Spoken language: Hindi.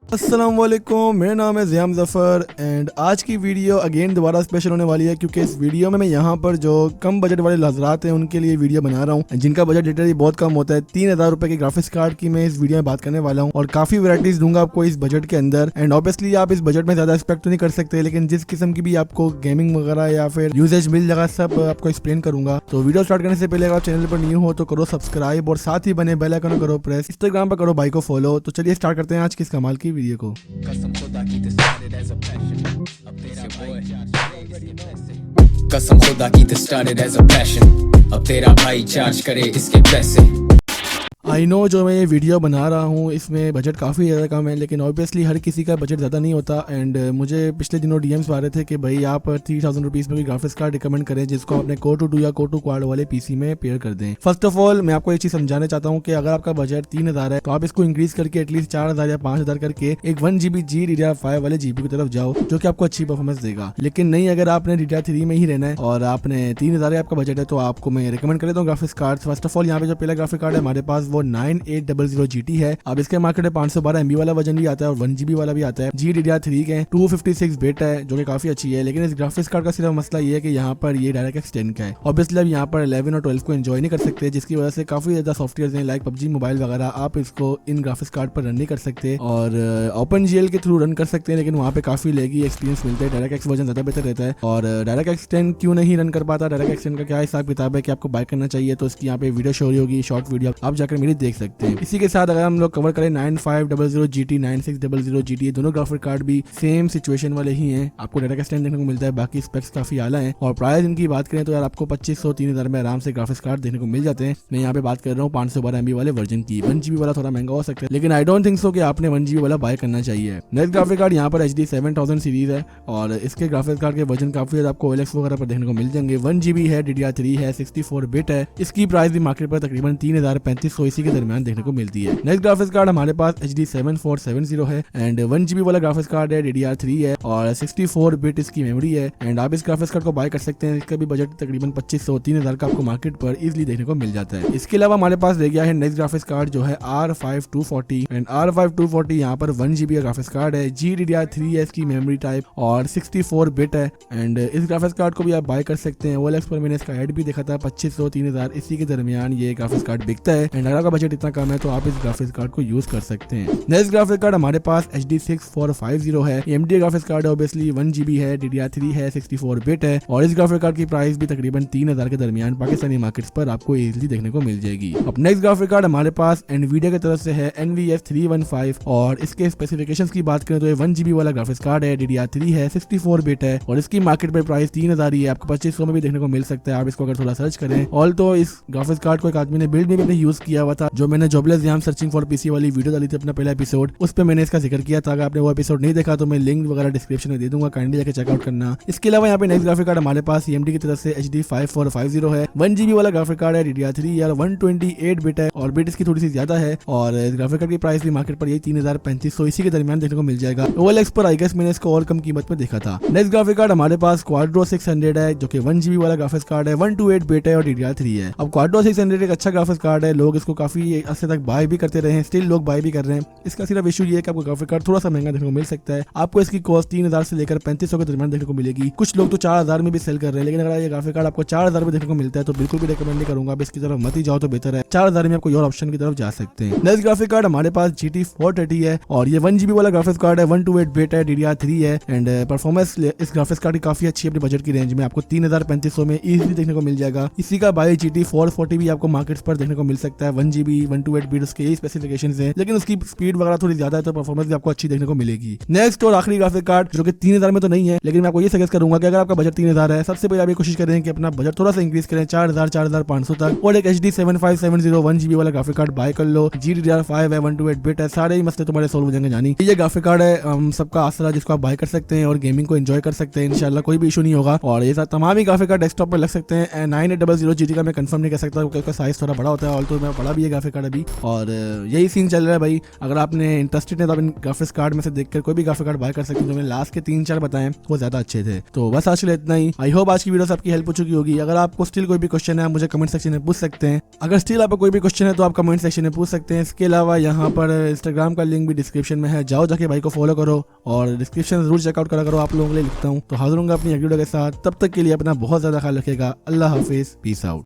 अस्सलाम वालेकुम, मेरा नाम है ज़ियाम ज़फ़र एंड आज की वीडियो अगेन दोबारा स्पेशल होने वाली है क्योंकि इस वीडियो में मैं यहाँ पर जो कम बजट वाले हज़रात हैं उनके लिए वीडियो बना रहा हूँ जिनका बजट लिटरली बहुत कम होता है। 3000 रुपए के ग्राफिक्स कार्ड की मैं इस वीडियो में बात करने वाला हूँ और काफ़ी वैरायटीज़ दूंगा आपको इस बजट के अंदर। एंड ऑब्वियसली आप इस बजट में ज़्यादा एक्सपेक्ट तो नहीं कर सकते, लेकिन जिस किस्म की भी आपको गेमिंग वगैरह या फिर यूजेज मिल जाएगा सब आपको एक्सप्लेन करूंगा। तो वीडियो स्टार्ट करने से पहले अगर आप चैनल पर न्यू हो तो करो सब्सक्राइब और साथ ही बने बेल आइकन करो प्रेस। इंस्टाग्राम पर करो भाई को फॉलो। तो चलिए स्टार्ट करते हैं आज की इस कमाल की वीडियो को। कसम खुदा की this started as a passion। अब तेरा भाई चार्ज करे इसके पैसे। आई नो जो मैं ये वीडियो बना रहा हूँ इसमें बजट काफ़ी ज़्यादा कम है, लेकिन ऑब्वियसली हर किसी का बजट ज़्यादा नहीं होता। एंड मुझे पिछले दिनों डीएम्स आ रहे थे कि भाई आप 3000 रुपीज़ में कोई ग्राफिक्स कार्ड रिकमेंड करें जिसको अपने कोर टू या कोर टू क्वाड वाले पीसी में पेयर कर दें। फर्स्ट ऑफ ऑल मैं आपको एक चीज़ समझाना चाहता हूँ कि अगर आपका बजट 3000 है तो आप इसको इंक्रीज करके एटलीस्ट 4000 या 5000 करके एक 1GB GDDR5 वाले जीबी की तरफ जाओ जो कि आपको अच्छी परफॉर्मेंस देगा। लेकिन नहीं, अगर आपने DDR3 में ही रहना है और आपने 3000 आपका बजट है तो आपको मैं रिकमेंड कर देता हूँ graphics card. First of all यहाँ पे जो पहला ग्राफिक कार्ड है हमारे पास वो 9800 GT है। अब इसके मार्केट में 512 MB वाला वर्जन भी आता है और 1GB वाला भी आता है। GDDR3 के 256 बिट है जो कि काफी अच्छी है, लेकिन इस ग्राफिक्स कार्ड का सिर्फ मसला ये है कि यहाँ पर ये DirectX 10 का है। ऑब्वियसली अब यहाँ पर 11 और 12 को एंजॉय नहीं कर सकते, जिसकी वजह से काफी ज्यादा सॉफ्टवेयर हैं लाइक PUBG मोबाइल वगैरह आप इसको इन ग्राफिक्स कार्ड पर रन नहीं कर सकते और OpenGL के थ्रू रन कर सकते हैं, लेकिन वहाँ पे काफी लेगी एक्सपीरियंस मिलता है। DirectX वर्जन ज्यादा बेहतर रहता है। और DirectX 10 क्यों नहीं रन कर पाता, DirectX 10 का क्या हिसाब किताब है कि आपको बाय करना चाहिए, तो इसकी यहाँ पे वीडियो शो रही होगी, शॉर्ट वीडियो आप जाकर मेरी देख सकते हैं। इसी के साथ अगर हम लोग कवर करें 9500 GT 9600 GT, ये दोनों ग्राफिक कार्ड भी सेम सिचुएशन वाले ही हैं। आपको DirectX 10 देखने को मिलता है, बाकी स्पेक्स काफी आला हैं और प्राइस इनकी बात करें तो यार आपको 2500-3000 में आराम से ग्राफिक्स कार्ड देखने को मिल जाते हैं। मैं यहाँ पे बात कर रहा हूँ 512 MB वाले वर्जन की। 1GB वाला थोड़ा महंगा हो सकता है, लेकिन आई डोंट थिंक सो कि आपने 1GB वाला बाय करना चाहिए। नेक्स्ट ग्राफिक कार्ड यहाँ पर HD 7000 सीरीज है और इसके ग्राफिक्स कार्ड के वर्जन काफी ज्यादा आपको OLX वगैरह पर देखने को मिल जाएंगे। 1GB है, DDR3 है, 64 बिट है। इसकी प्राइस भी मार्केट पर तकरीबन 3000-3500 इसी के दरमियान देखने को मिलती है। नेक्स्ट ग्राफिक्स कार्ड हमारे पास HD 7470 है एंड 1GB वाला ग्राफिक्स कार्ड है, DDR3 है और 64 बिट इसकी मेमोरी है। एंड आप इस ग्राफिक्स कार्ड को बाय कर सकते हैं। इसका भी बजट तकरीबन 2500-3000 का आपको मार्केट पर इजीली देखने को मिल जाता है। इसके अलावा हमारे पास रह गया है नेक्स्ट ग्राफिक्स कार्ड जो है R5240 एंड R5240 यहाँ पर 1GB का ग्राफिक्स कार्ड है, GDDR3 है इसकी मेमोरी टाइप और 64 बिट है। एंड इस ग्राफिक्स कार्ड को भी आप बाय कर सकते हैं। OLX पर मैंने इसका ऐड भी देखा था, 2500-3000 इसी के दरमियान ये ग्राफिक्स कार्ड बिकता है। एंड अगर आपका बजट इतना कम है तो आप इस ग्राफिक्स कार्ड को यूज कर सकते हैं। नेक्स्ट ग्राफिक कार्ड हमारे पास HD 6450 है। AMD ग्राफिक्स कार्ड है, ऑब्वियसली 1GB है, DDR3 है, 64 बिट है और इस ग्राफिक कार्ड की प्राइस भी तकरीबन 3000 के दरमियान पाकिस्तानी मार्केट्स पर आपको इजीली देखने को मिल जाएगी। अब नेक्स्ट ग्राफिक कार्ड हमारे पास Nvidia की तरफ से है NVS 315 और इसके स्पेसिफिकेशंस की बात करें तो ये 1GB वाला ग्राफिक्स कार्ड है, DDR3 है, 64 बिट है और इसकी मार्केट पर प्राइस 3000 ही है। आपको 2500 में भी देखने को मिल सकता है आप इसको अगर थोड़ा सर्च करें। ऑल तो इस ग्राफिक्स कार्ड को एक आदमी ने बिल्ड में भी यूज किया हुआ था, जो मैंने जॉबलेस ज़ियाम सर्चिंग फॉर पीसी वाली वीडियो डाली थी अपना पहला एपिसोड, उस पे मैंने इसका जिक्र किया था। अगर आपने वो एपिसोड नहीं देखा तो मैं लिंक वगैरह डिस्क्रिप्शन में दे दूंगा, काइंडली जाकर चेकआउट करना। इसके अलावा यहाँ पे नेक्स्ट ग्राफिक कार्ड हमारे पास AMD की तरफ से HD 5450 है, 1GB वाला ग्राफिक कार्ड है, DDR3 यार 128 बिट है और बिट इसकी थोड़ी सी ज्यादा है और इस ग्राफिक कार्ड की प्राइस भी मार्केट पर यही 3000-3500 इसी के दरमियान देखने को मिल जाएगा। OLX पर आई गेस मैंने इसको और कम कीमत में देखा था। नेक्स्ट ग्राफिक कार्ड हमारे पास Quadro 600 है जो कि 1GB वाला ग्राफिक्स कार्ड है, 128 बिट है और DDR3 है। अब Quadro 600 एक अच्छा ग्राफिक्स कार्ड है, लोग इसको काफी अर्से तक बाय भी करते रहे हैं, स्टिल लोग बाय भी कर रहे हैं। इसका सिर्फ इशू ये है कि आपको ग्राफिक कार्ड थोड़ा सा महंगा देखने को मिल सकता है। आपको इसकी कॉस्ट 3000 से लेकर 3500 के दरमियान देखने को मिलेगी। कुछ लोग तो 4000 में भी सेल कर रहे हैं, लेकिन अगर ये ग्राफिक कार्ड आपको 4000 में देखने को मिलता है तो बिल्कुल भी रिकमेंड नहीं करूंगा। आप इसकी तरफ मत ही जाओ तो बेहतर है, 4000 में आपको और ऑप्शन की तरफ जा सकते हैं। नेक्स्ट ग्राफिक कार्ड हमारे पास GT 430 है और ये 1GB वाला ग्राफिक्स कार्ड है, 128 बिट है, DDR3 है एंड परफॉर्मेंस इस ग्राफिक्स कार्ड की काफी अच्छी है अपने बजट की रेंज में। आपको 3000-3500 में इजीली देखने को मिल जाएगा। इसी का बाय GT 440 भी आपको मार्केट्स पर देखने को मिल सकता है, 1GB 128 बिट उसके यही स्पेसिफिकेशंस हैं, लेकिन उसकी स्पीड वगैरह थोड़ी ज्यादा है तो परफॉर्मेंस भी आपको अच्छी देखने को मिलेगी। नेक्स्ट और आखिरी ग्राफिक कार्ड जो कि 3000 में तो नहीं है, लेकिन मैं आपको ये सजेस्ट करूंगा कि अगर आपका बजट 3000 है, सबसे पहले आप ये कोशिश करें कि अपना बजट थोड़ा सा इंक्रीज करें 4000-4500 तक और एक HD 7570 1GB वाला ग्राफिक कार्ड बाय कर लो। GDDR5 है, 128 बिट है, सारे ही मसले तुम्हारे सोल्व हो जाएंगे। जानी ये ग्राफिक कार्ड है सबका आसरा जिसको आप बाय कर सकते हैं और गेमिंग को एंजॉय कर सकते हैं, इंशाल्लाह कोई भी इशू नहीं होगा। और ये तमाम ही ग्राफिक कार्ड डेस्कटॉप पर लग सकते हैं। 9800 GT का मैं कंफर्म नहीं कर सकता क्योंकि उसका साइज थोड़ा बड़ा होता है और तो मैं बड़ा भी है ग्राफिक कार्ड अभी, और यही सीन चल रहा है भाई। अगर आपने इंटरेस्टेड है तो आप इन ग्राफिक्स कार्ड में से देखकर कोई भी ग्राफिक कार्ड बाय कर सकते हैं। जो मैंने लास्ट के 3-4 बताएं वो ज्यादा अच्छे थे। तो बस आज के लिए इतना ही। आई होप आज की वीडियो से आपकी हेल्प हो चुकी होगी। अगर आपको स्टिल कोई भी क्वेश्चन है आप मुझे कमेंट सेक्शन में पूछ सकते हैं। अगर स्टिल आपको कोई भी क्वेश्चन है तो आप कमेंट सेक्शन में पूछ सकते हैं। इसके अलावा यहाँ पर इंस्टाग्राम का लिंक भी डिस्क्रिप्शन में है, जाओ जाके भाई को फॉलो करो और डिस्क्रिप्शन जरूर चेकआउट करा करो, आप लोगों के लिए लिखता हूँ। तो हाजिर होंगे अपनी अगली वीडियो के साथ, तब तक के लिए अपना बहुत ज्यादा ख्याल रखिएगा। अल्लाह हाफिज, पीस आउट।